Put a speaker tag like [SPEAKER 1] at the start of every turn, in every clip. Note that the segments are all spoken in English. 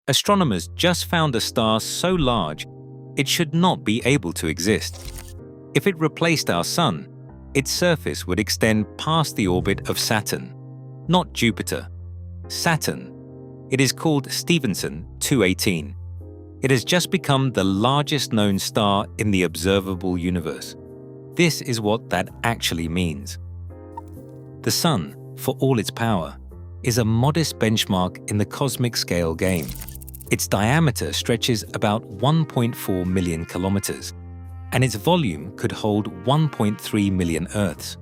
[SPEAKER 1] Astronomers just found a star so large it should not be able to exist. If it replaced our Sun, its surface would extend past the orbit of Saturn, not Jupiter. Saturn. It is called Stephenson 218. It has just become the largest known star in the observable universe. This is what that actually means. The Sun, for all its power, is a modest benchmark in the cosmic scale game. Its diameter stretches about 1.4 million kilometers, and its volume could hold 1.3 million Earths.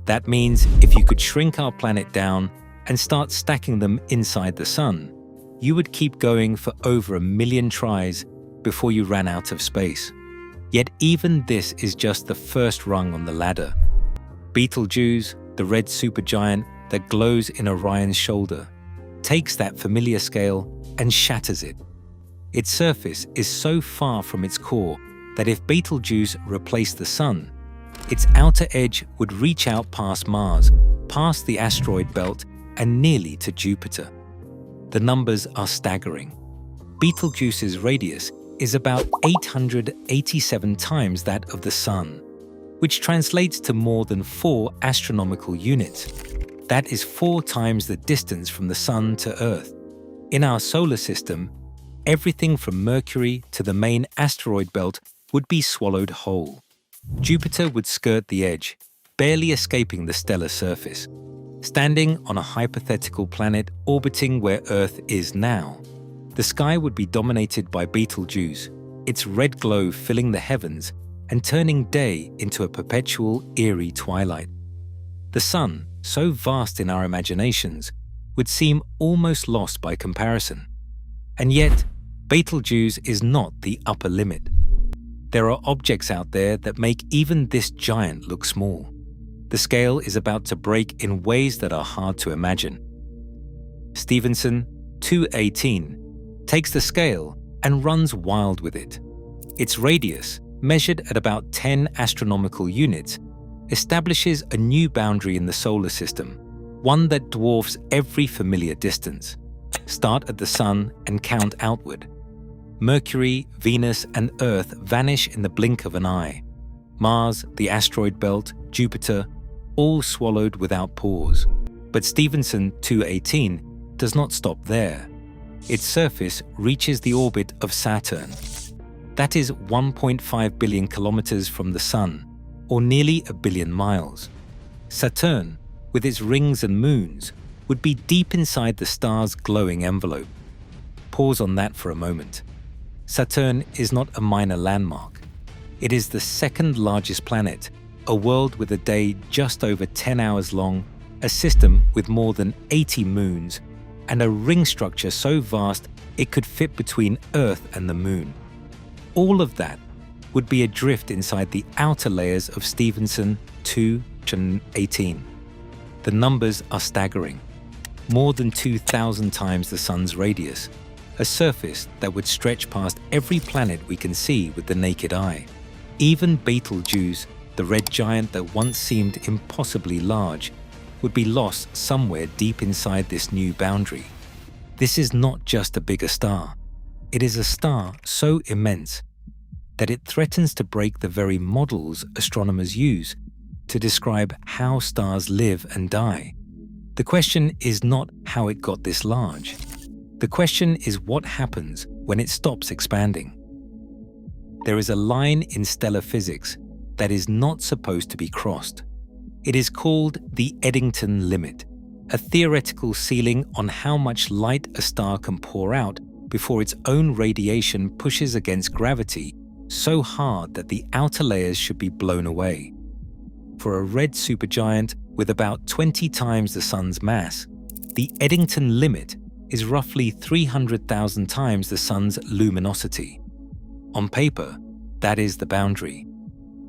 [SPEAKER 1] That means if you could shrink our planet down and start stacking them inside the Sun, you would keep going for over 1 million tries before you ran out of space. Yet even this is just the first rung on the ladder. Betelgeuse, the red supergiant that glows in Orion's shoulder, takes that familiar scale and shatters it. Its surface is so far from its core that if Betelgeuse replaced the Sun, its outer edge would reach out past Mars, past the asteroid belt, and nearly to Jupiter. The numbers are staggering. Betelgeuse's radius is about 887 times that of the Sun, which translates to more than 4 astronomical units. That is 4 times the distance from the Sun to Earth. In our solar system, everything from Mercury to the main asteroid belt would be swallowed whole. Jupiter would skirt the edge, barely escaping the stellar surface. Standing on a hypothetical planet orbiting where Earth is now, the sky would be dominated by Betelgeuse, its red glow filling the heavens and turning day into a perpetual, eerie twilight. The Sun, so vast in our imaginations, would seem almost lost by comparison. And yet, Betelgeuse is not the upper limit. There are objects out there that make even this giant look small. The scale is about to break in ways that are hard to imagine. Stephenson 218 takes the scale and runs wild with it. Its radius, measured at about 10 astronomical units, establishes a new boundary in the solar system, one that dwarfs every familiar distance. Start at the Sun and count outward. Mercury, Venus, and Earth vanish in the blink of an eye. Mars, the asteroid belt, Jupiter, all swallowed without pause. But Stephenson 218 does not stop there. Its surface reaches the orbit of Saturn. That is 1.5 billion kilometers from the Sun, or nearly 1 billion miles. Saturn, with its rings and moons, would be deep inside the star's glowing envelope. Pause on that for a moment. Saturn is not a minor landmark. It is the second largest planet, a world with a day just over 10 hours long, a system with more than 80 moons, and a ring structure so vast it could fit between Earth and the Moon. All of that would be adrift inside the outer layers of Stephenson 218. The numbers are staggering. More than 2,000 times the Sun's radius, a surface that would stretch past every planet we can see with the naked eye. Even Betelgeuse, the red giant that once seemed impossibly large, would be lost somewhere deep inside this new boundary. This is not just a bigger star. It is a star so immense that it threatens to break the very models astronomers use to describe how stars live and die. The question is not how it got this large. The question is what happens when it stops expanding. There is a line in stellar physics that is not supposed to be crossed. It is called the Eddington limit, a theoretical ceiling on how much light a star can pour out before its own radiation pushes against gravity so hard that the outer layers should be blown away. For a red supergiant with about 20 times the Sun's mass, the Eddington limit is roughly 300,000 times the Sun's luminosity. On paper, that is the boundary.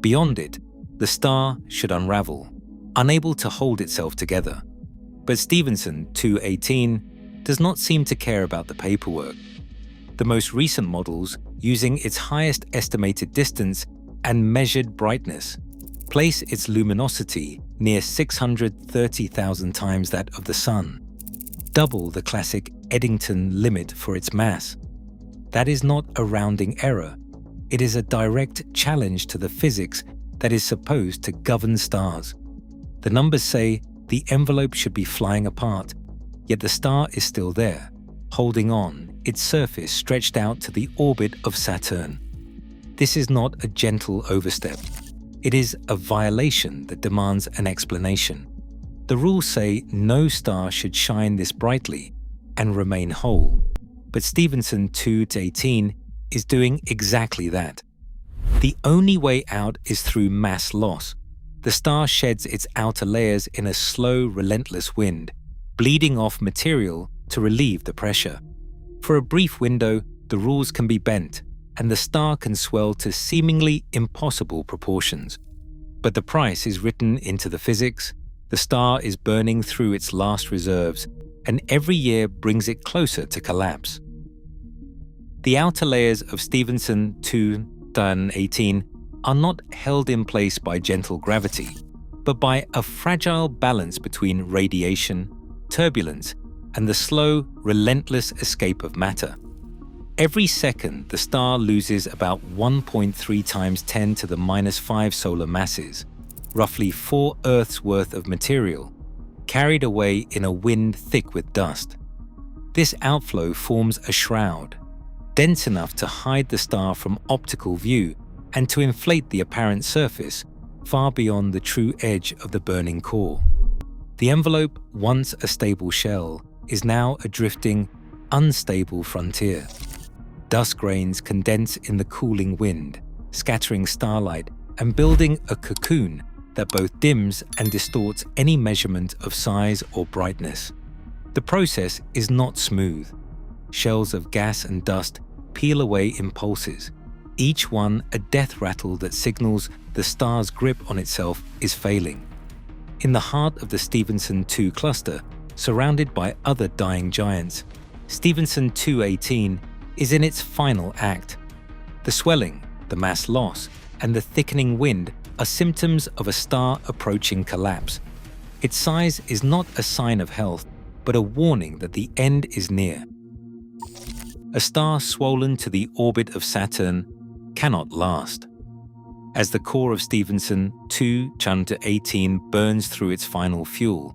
[SPEAKER 1] Beyond it, the star should unravel, unable to hold itself together. But Stephenson 218 does not seem to care about the paperwork. The most recent models, using its highest estimated distance and measured brightness, place its luminosity near 630,000 times that of the Sun, double the classic Eddington limit for its mass. That is not a rounding error. It is a direct challenge to the physics that is supposed to govern stars. The numbers say the envelope should be flying apart, yet the star is still there, holding on, its surface stretched out to the orbit of Saturn. This is not a gentle overstep. It is a violation that demands an explanation. The rules say no star should shine this brightly and remain whole. But Stephenson 2-18 is doing exactly that. The only way out is through mass loss. The star sheds its outer layers in a slow, relentless wind, bleeding off material to relieve the pressure. For a brief window, the rules can be bent, and the star can swell to seemingly impossible proportions. But the price is written into the physics. The star is burning through its last reserves, and every year brings it closer to collapse. The outer layers of Stephenson 2-18 are not held in place by gentle gravity, but by a fragile balance between radiation, turbulence, and the slow, relentless escape of matter. Every second, the star loses about 1.3 times 10 to the -5 solar masses, roughly 4 Earths worth of material, carried away in a wind thick with dust. This outflow forms a shroud, dense enough to hide the star from optical view and to inflate the apparent surface far beyond the true edge of the burning core. The envelope, once a stable shell, is now a drifting, unstable frontier. Dust grains condense in the cooling wind, scattering starlight and building a cocoon that both dims and distorts any measurement of size or brightness. The process is not smooth. Shells of gas and dust peel away in pulses, each one a death rattle that signals the star's grip on itself is failing. In the heart of the Stephenson 2 cluster, surrounded by other dying giants, Stephenson 2-18 is in its final act. The swelling, the mass loss, and the thickening wind are symptoms of a star approaching collapse. Its size is not a sign of health, but a warning that the end is near. A star swollen to the orbit of Saturn cannot last. As the core of Stephenson 2-18 burns through its final fuel,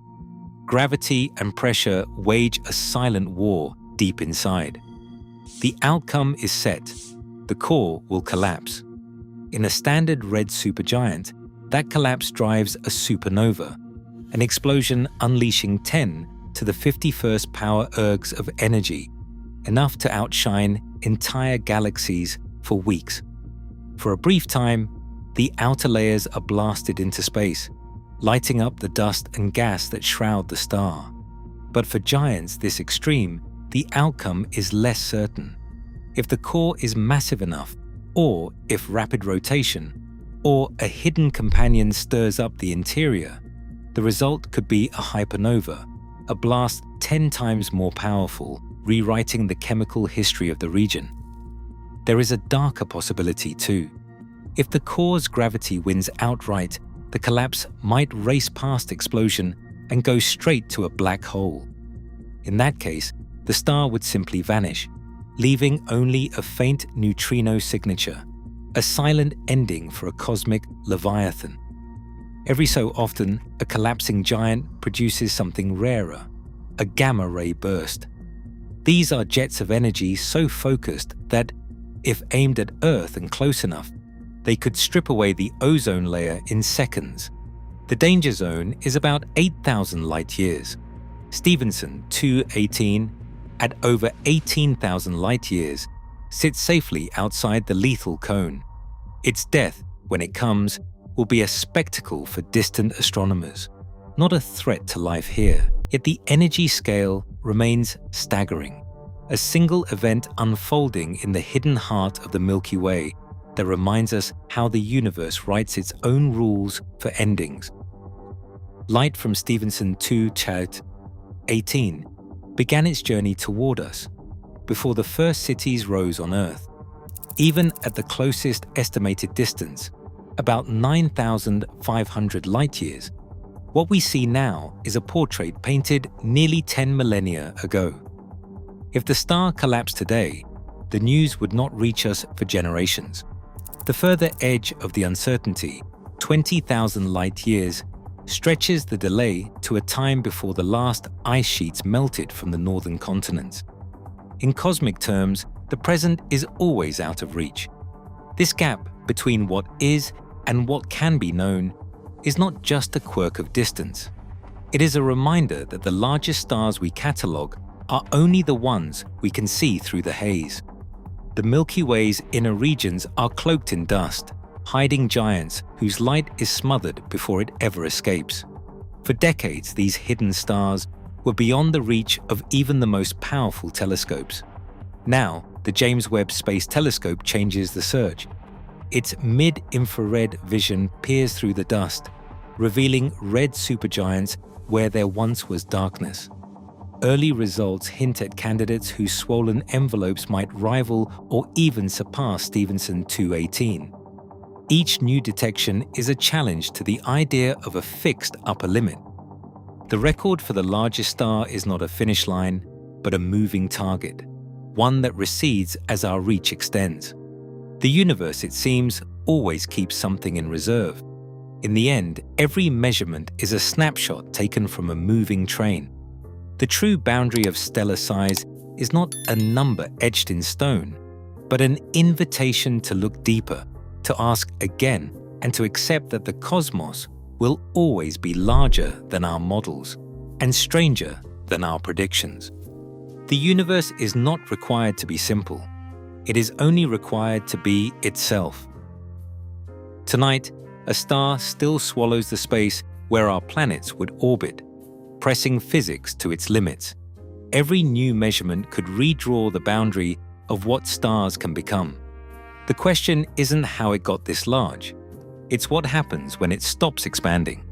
[SPEAKER 1] gravity and pressure wage a silent war deep inside. The outcome is set. The core will collapse. In a standard red supergiant, that collapse drives a supernova, an explosion unleashing 10 to the 51st power ergs of energy, enough to outshine entire galaxies for weeks. For a brief time, the outer layers are blasted into space, lighting up the dust and gas that shroud the star. But for giants this extreme, the outcome is less certain. If the core is massive enough, or if rapid rotation, or a hidden companion stirs up the interior, the result could be a hypernova, a blast 10 times more powerful, rewriting the chemical history of the region. There is a darker possibility too. If the core's gravity wins outright, the collapse might race past explosion and go straight to a black hole. In that case, the star would simply vanish, leaving only a faint neutrino signature, a silent ending for a cosmic leviathan. Every so often, a collapsing giant produces something rarer, a gamma-ray burst. These are jets of energy so focused that, if aimed at Earth and close enough, they could strip away the ozone layer in seconds. The danger zone is about 8,000 light-years. Stephenson 2-18, at over 18,000 light-years, sits safely outside the lethal cone. Its death, when it comes, will be a spectacle for distant astronomers, not a threat to life here. Yet the energy scale remains staggering, a single event unfolding in the hidden heart of the Milky Way that reminds us how the universe writes its own rules for endings. Light from Stephenson 2-18 began its journey toward us before the first cities rose on Earth. Even at the closest estimated distance, about 9,500 light-years, what we see now is a portrait painted nearly 10 millennia ago. If the star collapsed today, the news would not reach us for generations. The further edge of the uncertainty, 20,000 light-years, stretches the delay to a time before the last ice sheets melted from the northern continents. In cosmic terms, the present is always out of reach. This gap between what is and what can be known is not just a quirk of distance. It is a reminder that the largest stars we catalogue are only the ones we can see through the haze. The Milky Way's inner regions are cloaked in dust, hiding giants whose light is smothered before it ever escapes. For decades, these hidden stars were beyond the reach of even the most powerful telescopes. Now, the James Webb Space Telescope changes the search. Its mid-infrared vision peers through the dust, revealing red supergiants where there once was darkness. Early results hint at candidates whose swollen envelopes might rival or even surpass Stephenson 218. Each new detection is a challenge to the idea of a fixed upper limit. The record for the largest star is not a finish line, but a moving target, one that recedes as our reach extends. The universe, it seems, always keeps something in reserve. In the end, every measurement is a snapshot taken from a moving train. The true boundary of stellar size is not a number etched in stone, but an invitation to look deeper, to ask again, and to accept that the cosmos will always be larger than our models and stranger than our predictions. The universe is not required to be simple. It is only required to be itself. Tonight, a star still swallows the space where our planets would orbit, pressing physics to its limits. Every new measurement could redraw the boundary of what stars can become. The question isn't how it got this large. It's what happens when it stops expanding.